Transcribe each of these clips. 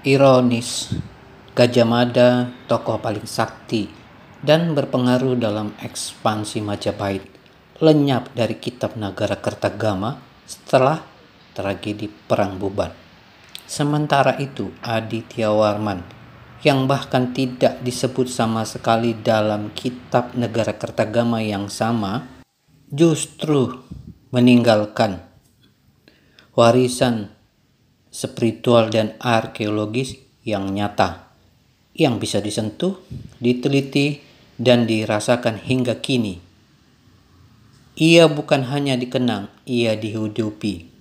Ironis, Gajah Mada tokoh paling sakti dan berpengaruh dalam ekspansi Majapahit lenyap dari kitab Nagara Kertagama setelah tragedi Perang Buban. Sementara itu, Aditya Warman yang bahkan tidak disebut sama sekali dalam kitab Negara Kertagama yang sama justru meninggalkan warisan spiritual dan arkeologis yang nyata, yang bisa disentuh, diteliti, dan dirasakan hingga kini. Ia bukan hanya dikenang, ia dihidupi.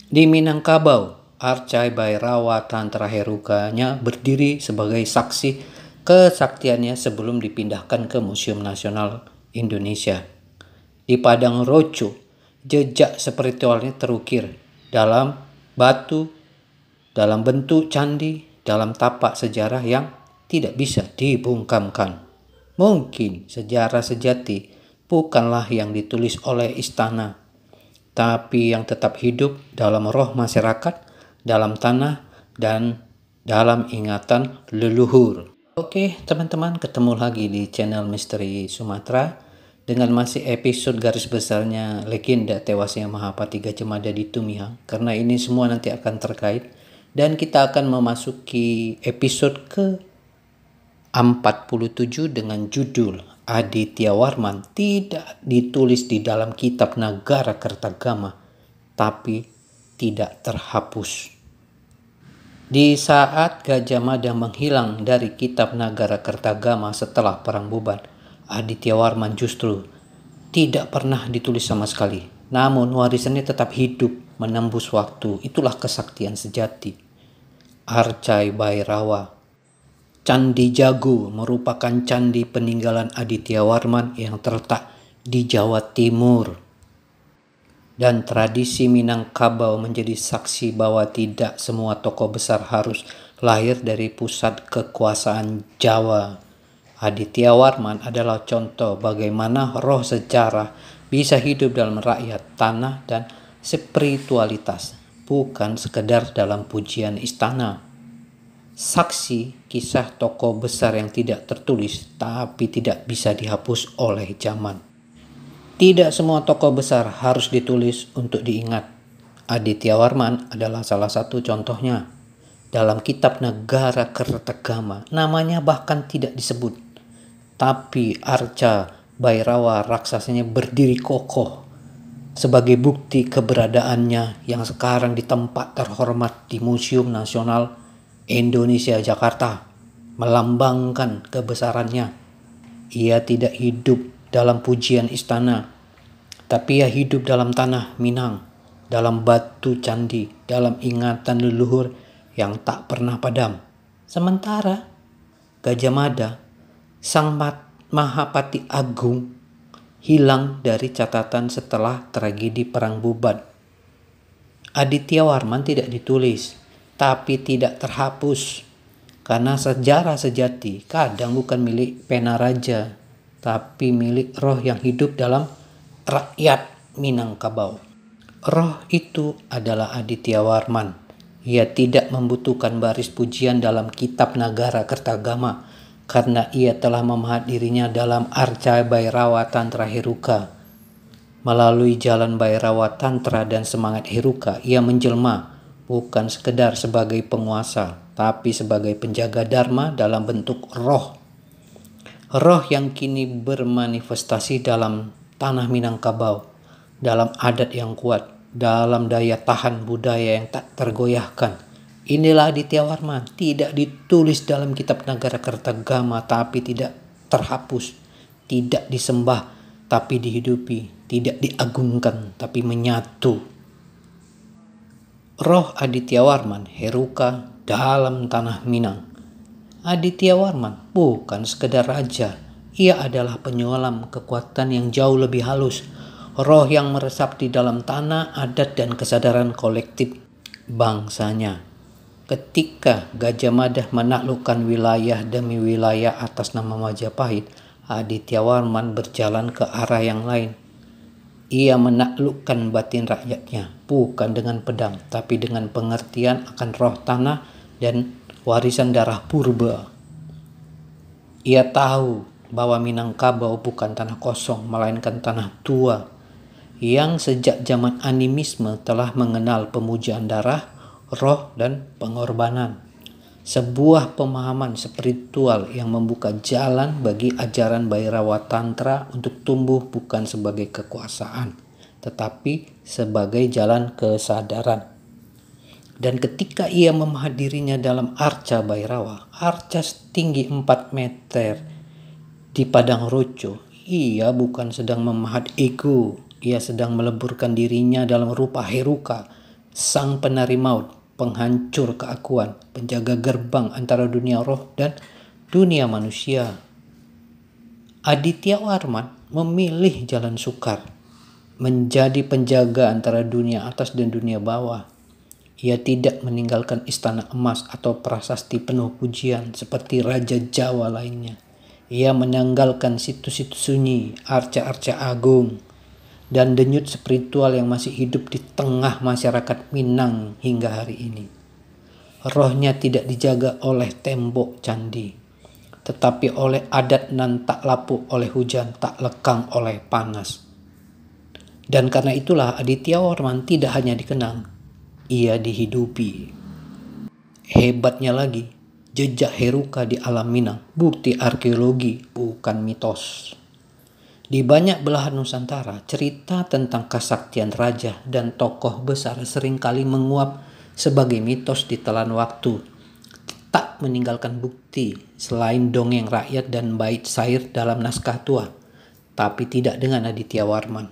Di Minangkabau, Archai Bhairawa Tantra Herukanya berdiri sebagai saksi kesaktiannya sebelum dipindahkan ke Museum Nasional Indonesia. Di Padang Roco, jejak spiritualnya terukir dalam batu, dalam bentuk candi, dalam tapak sejarah yang tidak bisa dibungkamkan. Mungkin sejarah sejati bukanlah yang ditulis oleh istana, tapi yang tetap hidup dalam roh masyarakat, dalam tanah, dan dalam ingatan leluhur. Oke teman-teman, ketemu lagi di channel Misteri Sumatera dengan masih episode garis besarnya legenda tewasnya Mahapati Gajah Mada di Tumihang, karena ini semua nanti akan terkait. Dan kita akan memasuki episode ke 47 dengan judul Aditya Warman tidak ditulis di dalam kitab Nagara Kertagama, tapi tidak terhapus. Di saat Gajah Mada menghilang dari kitab Nagara Kertagama setelah Perang Buban, Aditya Warman justru tidak pernah ditulis sama sekali. Namun warisannya tetap hidup menembus waktu. Itulah kesaktian sejati. Archai Bhairawa. Candi Jago merupakan candi peninggalan Aditya Warman yang terletak di Jawa Timur. Dan tradisi Minangkabau menjadi saksi bahwa tidak semua tokoh besar harus lahir dari pusat kekuasaan Jawa. Aditya Warman adalah contoh bagaimana roh sejarah bisa hidup dalam rakyat, tanah, dan spiritualitas, bukan sekedar dalam pujian istana. Saksi kisah tokoh besar yang tidak tertulis tapi tidak bisa dihapus oleh zaman. Tidak semua tokoh besar harus ditulis untuk diingat. Aditya Warman adalah salah satu contohnya. Dalam kitab Nagara Kertagama, namanya bahkan tidak disebut. Tapi Arca Bhairawa raksasanya berdiri kokoh sebagai bukti keberadaannya yang sekarang di tempat terhormat di Museum Nasional Indonesia Jakarta, melambangkan kebesarannya. Ia tidak hidup dalam pujian istana, tapi ia hidup dalam tanah Minang, dalam batu candi, dalam ingatan leluhur yang tak pernah padam. Sementara Gajah Mada, sang Mahapati Agung, hilang dari catatan setelah tragedi Perang Buban. Aditya Warman tidak ditulis, tapi tidak terhapus, karena sejarah sejati kadang bukan milik pena raja, tapi milik roh yang hidup dalam rakyat Minangkabau. Roh itu adalah Aditya Warman. Ia tidak membutuhkan baris pujian dalam kitab Nagara Kertagama, karena ia telah memahat dirinya dalam Archai Bhairawa Tantra Heruka. Melalui jalan Bhairawa Tantra dan semangat Heruka, ia menjelma bukan sekedar sebagai penguasa, tapi sebagai penjaga dharma dalam bentuk roh. Roh yang kini bermanifestasi dalam tanah Minangkabau, dalam adat yang kuat, dalam daya tahan budaya yang tak tergoyahkan. Inilah Aditya Warman, tidak ditulis dalam kitab Nagara Kertagama tapi tidak terhapus, tidak disembah tapi dihidupi, tidak diagungkan tapi menyatu. Roh Aditya Warman, Heruka dalam tanah Minang. Aditya Warman bukan sekedar raja, ia adalah penyulam kekuatan yang jauh lebih halus, roh yang meresap di dalam tanah, adat, dan kesadaran kolektif bangsanya. Ketika Gajah Mada menaklukkan wilayah demi wilayah atas nama Majapahit, Aditya Warman berjalan ke arah yang lain. Ia menaklukkan batin rakyatnya, bukan dengan pedang, tapi dengan pengertian akan roh tanah dan warisan darah purba. Ia tahu bahwa Minangkabau bukan tanah kosong, melainkan tanah tua yang sejak zaman animisme telah mengenal pemujaan darah, roh, dan pengorbanan. Sebuah pemahaman spiritual yang membuka jalan bagi ajaran Bhairawa Tantra untuk tumbuh bukan sebagai kekuasaan, tetapi sebagai jalan kesadaran. Dan ketika ia menghadirinya dalam arca Bhairawa, arca setinggi 4 meter di Padang Roco, ia bukan sedang memahat ego, ia sedang meleburkan dirinya dalam rupa Heruka, sang penari maut, penghancur keakuan, penjaga gerbang antara dunia roh dan dunia manusia. Aditya Warman memilih jalan sukar, menjadi penjaga antara dunia atas dan dunia bawah. Ia tidak meninggalkan istana emas atau prasasti penuh pujian seperti raja Jawa lainnya. Ia meninggalkan situs-situs sunyi, arca-arca agung, dan denyut spiritual yang masih hidup di tengah masyarakat Minang hingga hari ini. Rohnya tidak dijaga oleh tembok candi, tetapi oleh adat nan tak lapuk oleh hujan, tak lekang oleh panas. Dan karena itulah Aditya Warman tidak hanya dikenang, ia dihidupi. Hebatnya lagi, jejak Heruka di alam Minang, bukti arkeologi bukan mitos. Di banyak belahan Nusantara, cerita tentang kesaktian raja dan tokoh besar seringkali menguap sebagai mitos di telan waktu, tak meninggalkan bukti selain dongeng rakyat dan bait syair dalam naskah tua. Tapi tidak dengan Aditya Warman.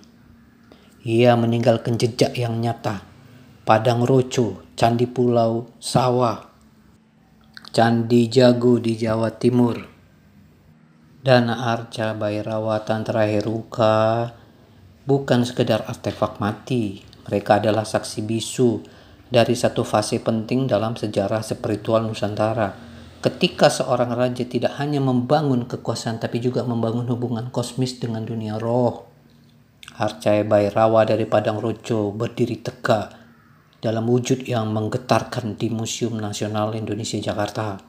Ia meninggalkan jejak yang nyata. Padang Roco, Candi Pulau Sawah, Candi Jago di Jawa Timur, dan arca Bhairawa Tantra Heruka bukan sekedar artefak mati. Mereka adalah saksi bisu dari satu fase penting dalam sejarah spiritual Nusantara. Ketika seorang raja tidak hanya membangun kekuasaan tapi juga membangun hubungan kosmis dengan dunia roh. Arca Bhairawa dari Padang Roco berdiri tegak dalam wujud yang menggetarkan di Museum Nasional Indonesia Jakarta.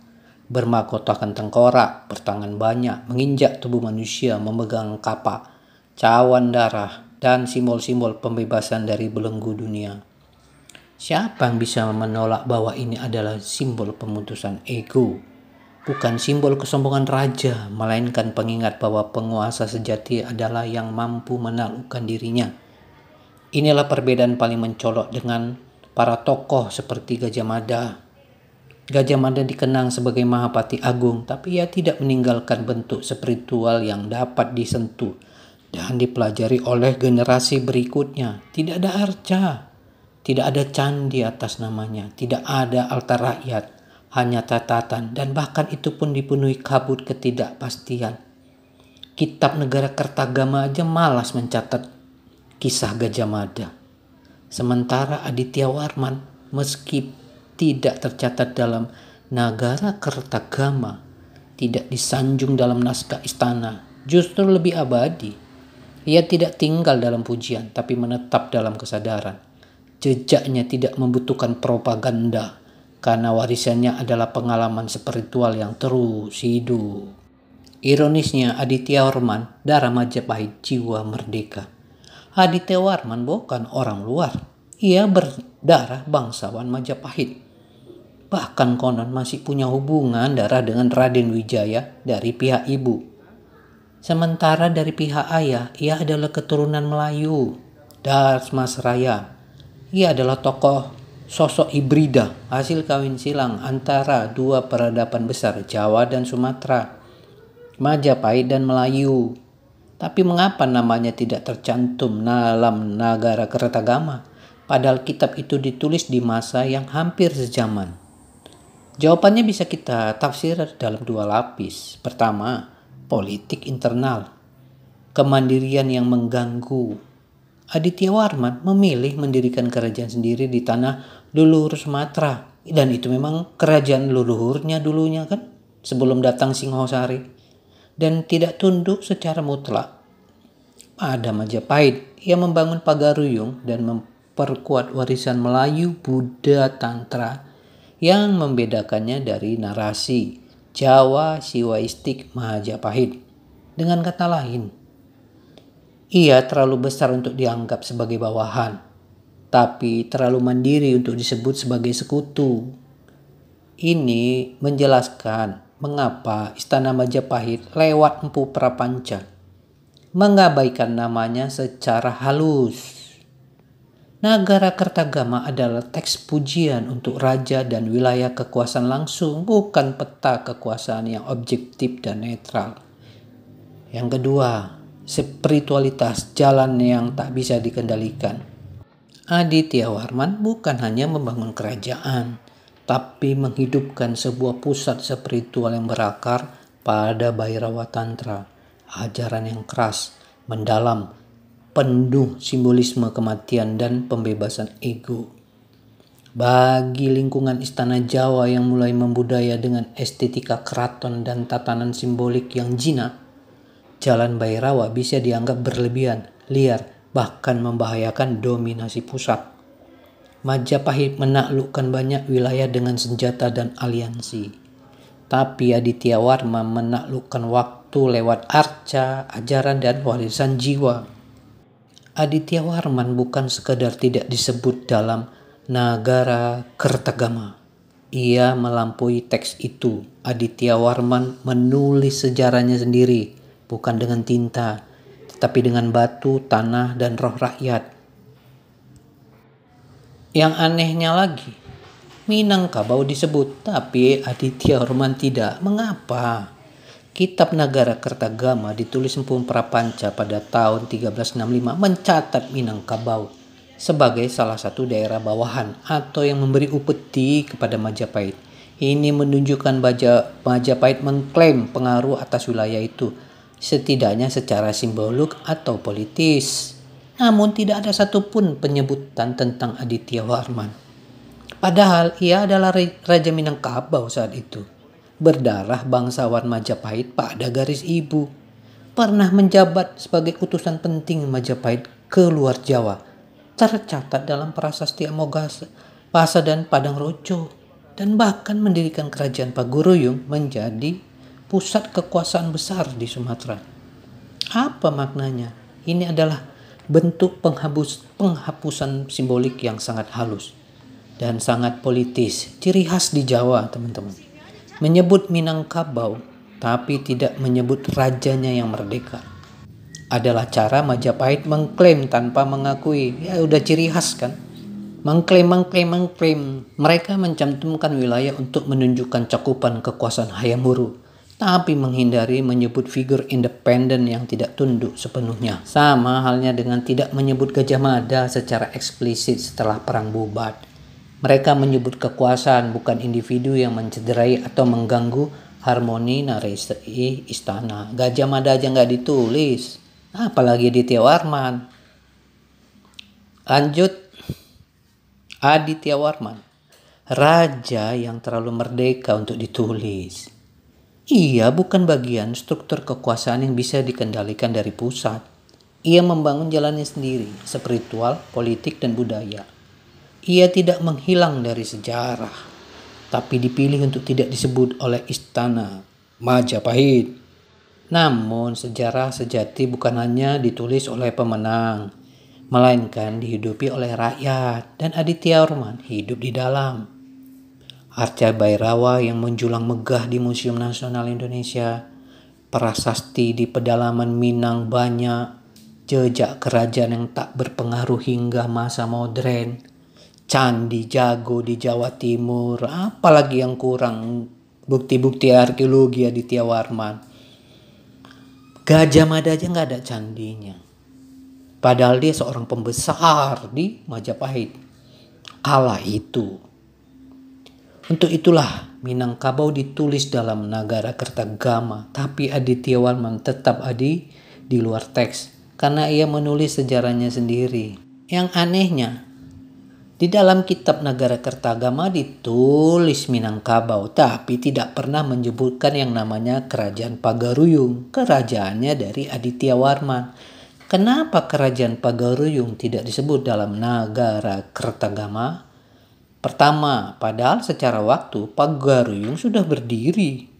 Bermahkotakan tengkorak, bertangan banyak, menginjak tubuh manusia, memegang kapak, cawan darah, dan simbol-simbol pembebasan dari belenggu dunia. Siapa yang bisa menolak bahwa ini adalah simbol pemutusan ego? Bukan simbol kesombongan raja, melainkan pengingat bahwa penguasa sejati adalah yang mampu menaklukkan dirinya. Inilah perbedaan paling mencolok dengan para tokoh seperti Gajah Mada. Gajah Mada dikenang sebagai Mahapati Agung, tapi ia tidak meninggalkan bentuk spiritual yang dapat disentuh dan dipelajari oleh generasi berikutnya. Tidak ada arca, tidak ada candi atas namanya, tidak ada altar rakyat, hanya catatan, dan bahkan itu pun dipenuhi kabut ketidakpastian. Kitab Negara Kertagama aja malas mencatat kisah Gajah Mada. Sementara Aditya Warman, meski tidak tercatat dalam Nagara Kertagama, tidak disanjung dalam naskah istana, justru lebih abadi. Ia tidak tinggal dalam pujian, tapi menetap dalam kesadaran. Jejaknya tidak membutuhkan propaganda, karena warisannya adalah pengalaman spiritual yang terus hidup. Ironisnya, Aditya Warman darah Majapahit, jiwa merdeka. Aditya Warman bukan orang luar. Ia berdarah bangsawan Majapahit. Bahkan konon masih punya hubungan darah dengan Raden Wijaya dari pihak ibu. Sementara dari pihak ayah, ia adalah keturunan Melayu, Darsmasraya. Ia adalah tokoh sosok hibrida, hasil kawin silang antara dua peradaban besar, Jawa dan Sumatera, Majapahit dan Melayu. Tapi mengapa namanya tidak tercantum dalam Nagara Kertagama, padahal kitab itu ditulis di masa yang hampir sejaman? Jawabannya bisa kita tafsir dalam dua lapis. Pertama, politik internal, kemandirian yang mengganggu. Aditya Warman memilih mendirikan kerajaan sendiri di tanah leluhur Sumatera, dan itu memang kerajaan leluhurnya dulunya kan, sebelum datang Singosari. Dan tidak tunduk secara mutlak pada Majapahit. Ia membangun Pagaruyung dan memperkuat warisan Melayu Buddha Tantra yang membedakannya dari narasi Jawa Siwaistik Majapahit. Dengan kata lain, ia terlalu besar untuk dianggap sebagai bawahan, tapi terlalu mandiri untuk disebut sebagai sekutu. Ini menjelaskan mengapa Istana Majapahit lewat Empu Prapanca mengabaikan namanya secara halus. Nagara Kertagama adalah teks pujian untuk raja dan wilayah kekuasaan langsung, bukan peta kekuasaan yang objektif dan netral. Yang kedua, spiritualitas jalan yang tak bisa dikendalikan. Aditya Warman bukan hanya membangun kerajaan, tapi menghidupkan sebuah pusat spiritual yang berakar pada Bhairava Tantra, ajaran yang keras, mendalam, penuh simbolisme kematian dan pembebasan ego. Bagi lingkungan istana Jawa yang mulai membudaya dengan estetika keraton dan tatanan simbolik yang jinak, jalan Bhairava bisa dianggap berlebihan, liar, bahkan membahayakan dominasi pusat. Majapahit menaklukkan banyak wilayah dengan senjata dan aliansi. Tapi Aditya Warma menaklukkan waktu lewat arca, ajaran, dan warisan jiwa. Aditya Warman bukan sekadar tidak disebut dalam Nagara Kertagama. Ia melampaui teks itu. Aditya Warman menulis sejarahnya sendiri, bukan dengan tinta, tetapi dengan batu, tanah, dan roh rakyat. Yang anehnya lagi, Minangkabau disebut, tapi Aditya Warman tidak. Mengapa? Kitab Nagara Kertagama ditulis Empu Prapanca pada tahun 1365 mencatat Minangkabau sebagai salah satu daerah bawahan atau yang memberi upeti kepada Majapahit. Ini menunjukkan Majapahit mengklaim pengaruh atas wilayah itu, setidaknya secara simbolik atau politis. Namun tidak ada satupun penyebutan tentang Aditya Warman. Padahal ia adalah Raja Minangkabau saat itu. Berdarah bangsawan Majapahit pada garis ibu. Pernah menjabat sebagai utusan penting Majapahit ke luar Jawa. Tercatat dalam prasasti Amogasa dan Padang Rojo. Dan bahkan mendirikan kerajaan Paguruyung menjadi pusat kekuasaan besar di Sumatera. Apa maknanya? Ini adalah bentuk penghapusan simbolik yang sangat halus dan sangat politis, ciri khas di Jawa, teman-teman. Menyebut Minangkabau tapi tidak menyebut rajanya yang merdeka adalah cara Majapahit mengklaim tanpa mengakui. Ya udah ciri khas kan. Mengklaim. Mereka mencantumkan wilayah untuk menunjukkan cakupan kekuasaan Hayam Wuruk, tapi menghindari menyebut figur independen yang tidak tunduk sepenuhnya. Sama halnya dengan tidak menyebut Gajah Mada secara eksplisit setelah perang bubat. Mereka menyebut kekuasaan, bukan individu yang mencederai atau mengganggu harmoni narasi istana. Gajah Mada aja nggak ditulis, apalagi Aditya Warman. Lanjut, Aditya Warman, raja yang terlalu merdeka untuk ditulis. Ia bukan bagian struktur kekuasaan yang bisa dikendalikan dari pusat. Ia membangun jalannya sendiri, spiritual, politik, dan budaya. Ia tidak menghilang dari sejarah, tapi dipilih untuk tidak disebut oleh istana Majapahit. Namun sejarah sejati bukan hanya ditulis oleh pemenang, melainkan dihidupi oleh rakyat, dan Aditya Warman hidup di dalam. Arca Bhairava yang menjulang megah di Museum Nasional Indonesia, prasasti di pedalaman Minang banyak, jejak kerajaan yang tak berpengaruh hingga masa modern, Candi Jago di Jawa Timur, apalagi yang kurang, bukti-bukti arkeologi Aditya Warman. Gajah Mada aja nggak ada candinya. Padahal dia seorang pembesar di Majapahit kala itu. Untuk itulah Minangkabau ditulis dalam Nagara Kertagama, tapi Aditya Warman tetap di luar teks karena ia menulis sejarahnya sendiri. Yang anehnya, di dalam kitab Nagara Kertagama ditulis Minangkabau, tapi tidak pernah menyebutkan yang namanya Kerajaan Pagaruyung, kerajaannya dari Aditya Warman. Kenapa Kerajaan Pagaruyung tidak disebut dalam Nagara Kertagama? Pertama, padahal secara waktu Pagaruyung sudah berdiri.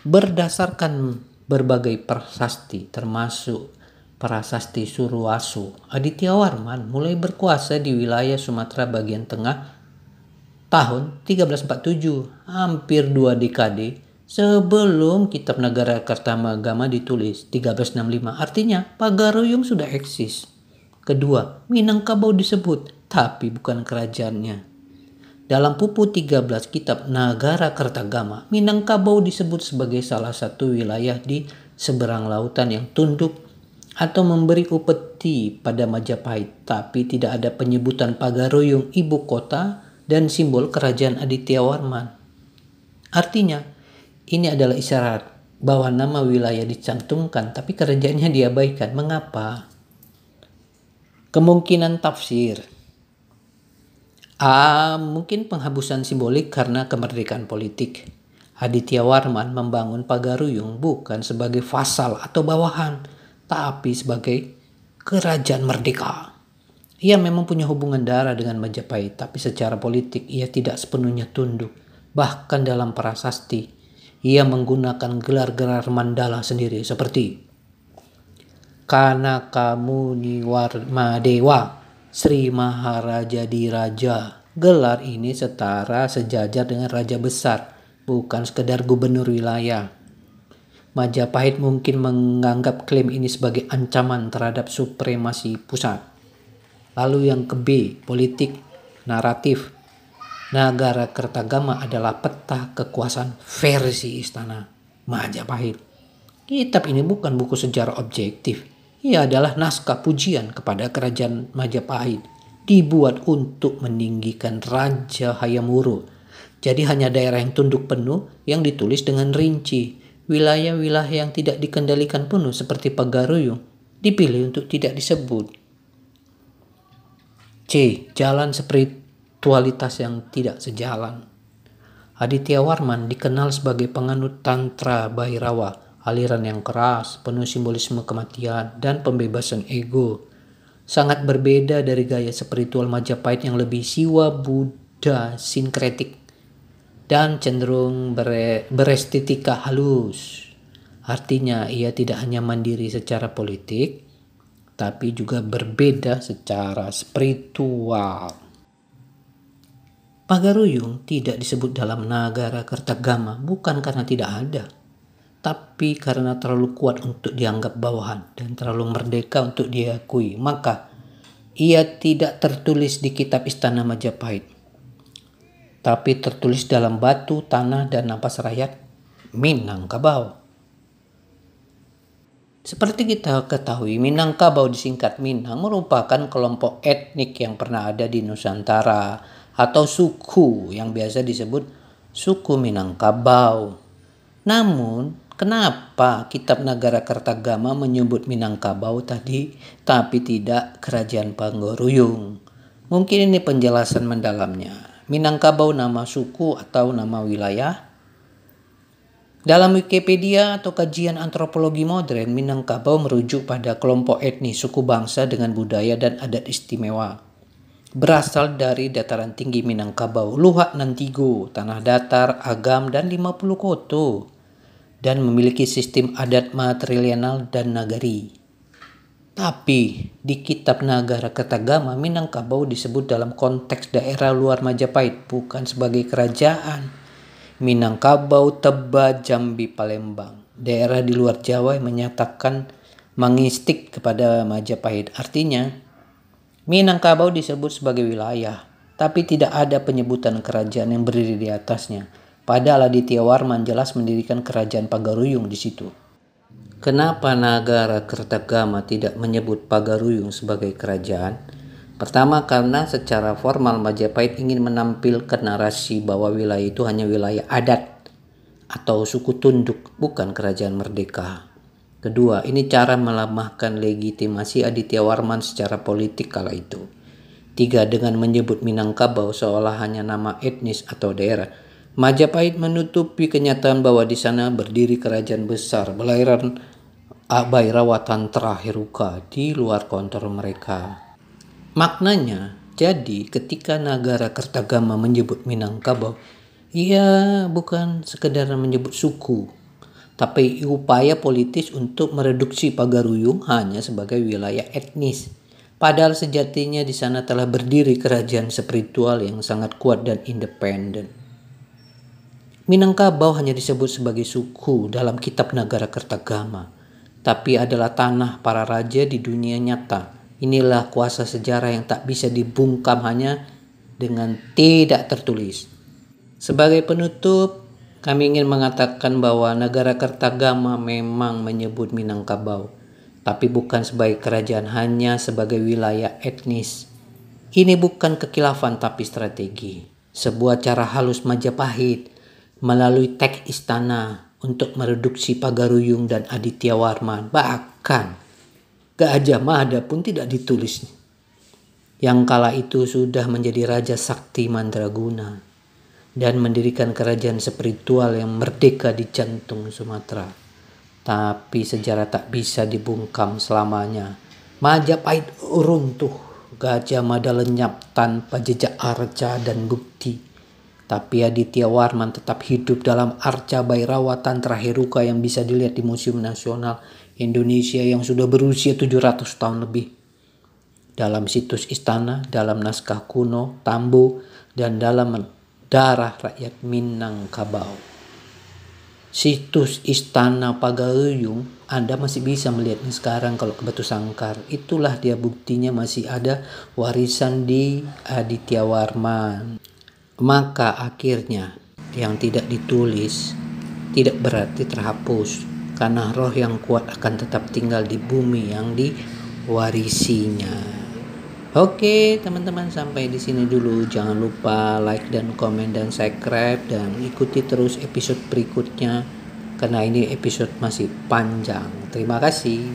Berdasarkan berbagai prasasti termasuk Prasasti Suruwasu, Aditya Warman mulai berkuasa di wilayah Sumatera bagian tengah tahun 1347, hampir 2 dekade sebelum Kitab Nagara Kertagama ditulis 1365. Artinya Pagaruyung sudah eksis. Kedua, Minangkabau disebut, tapi bukan kerajaannya. Dalam Pupu 13 Kitab Nagara Kertagama, Minangkabau disebut sebagai salah satu wilayah di seberang lautan yang tunduk atau memberi upeti pada Majapahit, tapi tidak ada penyebutan Pagaruyung ibu kota dan simbol kerajaan Aditya Warman. Artinya, ini adalah isyarat bahwa nama wilayah dicantumkan tapi kerajaannya diabaikan. Mengapa? Kemungkinan tafsir. Mungkin penghapusan simbolik karena kemerdekaan politik. Aditya Warman membangun Pagaruyung bukan sebagai vasal atau bawahan, tapi sebagai kerajaan merdeka. Ia memang punya hubungan darah dengan Majapahit, tapi secara politik ia tidak sepenuhnya tunduk. Bahkan dalam prasasti, ia menggunakan gelar-gelar mandala sendiri seperti Kanaka Muni Warma Dewa, Sri Maharaja Diraja. Gelar ini setara sejajar dengan raja besar, bukan sekedar gubernur wilayah. Majapahit mungkin menganggap klaim ini sebagai ancaman terhadap supremasi pusat. Lalu yang ke-B, politik, naratif. Nagara Kertagama adalah peta kekuasaan versi istana Majapahit. Kitab ini bukan buku sejarah objektif. Ia adalah naskah pujian kepada kerajaan Majapahit, dibuat untuk meninggikan Raja Hayam Wuruk. Jadi hanya daerah yang tunduk penuh yang ditulis dengan rinci. Wilayah-wilayah yang tidak dikendalikan penuh seperti Pagaruyung dipilih untuk tidak disebut. C. Jalan spiritualitas yang tidak sejalan. Aditya Warman dikenal sebagai penganut Tantra Bhairawa, aliran yang keras, penuh simbolisme kematian dan pembebasan ego. Sangat berbeda dari gaya spiritual Majapahit yang lebih siwa Buddha sinkretik dan cenderung berestetika halus. Artinya ia tidak hanya mandiri secara politik, tapi juga berbeda secara spiritual. Pagaruyung tidak disebut dalam Nagara Kertagama bukan karena tidak ada, tapi karena terlalu kuat untuk dianggap bawahan dan terlalu merdeka untuk diakui. Maka ia tidak tertulis di kitab Istana Majapahit, tapi tertulis dalam batu, tanah, dan napas rakyat Minangkabau. Seperti kita ketahui, Minangkabau disingkat Minang merupakan kelompok etnik yang pernah ada di Nusantara atau suku yang biasa disebut suku Minangkabau. Namun, kenapa Kitab Nagara Kertagama menyebut Minangkabau tadi, tapi tidak Kerajaan Pagaruyung? Mungkin ini penjelasan mendalamnya. Minangkabau nama suku atau nama wilayah? Dalam Wikipedia atau kajian antropologi modern, Minangkabau merujuk pada kelompok etnis suku bangsa dengan budaya dan adat istimewa. Berasal dari dataran tinggi Minangkabau, Luhak Nantigo, tanah datar, Agam, dan 50 koto, dan memiliki sistem adat matrilineal dan nagari. Tapi di Kitab Nagara Kertagama, Minangkabau disebut dalam konteks daerah luar Majapahit, bukan sebagai kerajaan. Minangkabau, Teba, Jambi, Palembang, daerah di luar Jawa yang menyatakan mengistik kepada Majapahit. Artinya, Minangkabau disebut sebagai wilayah, tapi tidak ada penyebutan kerajaan yang berdiri di atasnya. Padahal Aditya Warman jelas mendirikan kerajaan Pagaruyung di situ. Kenapa Nagara Kertagama tidak menyebut Pagaruyung sebagai kerajaan? Pertama, karena secara formal Majapahit ingin menampilkan narasi bahwa wilayah itu hanya wilayah adat atau suku tunduk, bukan kerajaan merdeka. Kedua, ini cara melemahkan legitimasi Aditya Warman secara politik kala itu. Tiga, dengan menyebut Minangkabau seolah hanya nama etnis atau daerah, Majapahit menutupi kenyataan bahwa di sana berdiri kerajaan besar berlairan Bhairawa Tantra Heruka di luar kontrol mereka. Maknanya, Jadi ketika Nagara Kertagama menyebut Minangkabau, ia bukan sekedar menyebut suku, tapi upaya politis untuk mereduksi Pagaruyung hanya sebagai wilayah etnis. Padahal sejatinya di sana telah berdiri kerajaan spiritual yang sangat kuat dan independen. Minangkabau hanya disebut sebagai suku dalam kitab Nagara Kertagama, tapi adalah tanah para raja di dunia nyata. Inilah kuasa sejarah yang tak bisa dibungkam hanya dengan tidak tertulis. Sebagai penutup, kami ingin mengatakan bahwa Nagara Kertagama memang menyebut Minangkabau, tapi bukan sebagai kerajaan, hanya sebagai wilayah etnis. Ini bukan kekhilafan tapi strategi, sebuah cara halus Majapahit melalui teks istana untuk mereduksi Pagaruyung dan Aditya Warman. Bahkan Gajah Mada pun tidak ditulis, yang kala itu sudah menjadi Raja Sakti Mandraguna dan mendirikan kerajaan spiritual yang merdeka di jantung Sumatera. Tapi sejarah tak bisa dibungkam selamanya. Majapahit runtuh, Gajah Mada lenyap tanpa jejak arca dan bukti. Tapi Aditya Warman tetap hidup dalam arca Bhairawa Tantra Heruka yang bisa dilihat di Museum Nasional Indonesia yang sudah berusia 700 tahun lebih. Dalam situs istana, dalam naskah kuno, Tambo, dan dalam darah rakyat Minangkabau. Situs istana Pagaruyung, Anda masih bisa melihatnya sekarang kalau ke Batu Sangkar. Itulah dia buktinya masih ada warisan di Aditya Warman. Maka akhirnya yang tidak ditulis tidak berarti terhapus, karena roh yang kuat akan tetap tinggal di bumi yang diwarisinya. Oke teman-teman, sampai di sini dulu. Jangan lupa like dan komen dan subscribe, dan ikuti terus episode berikutnya karena ini episode masih panjang. Terima kasih.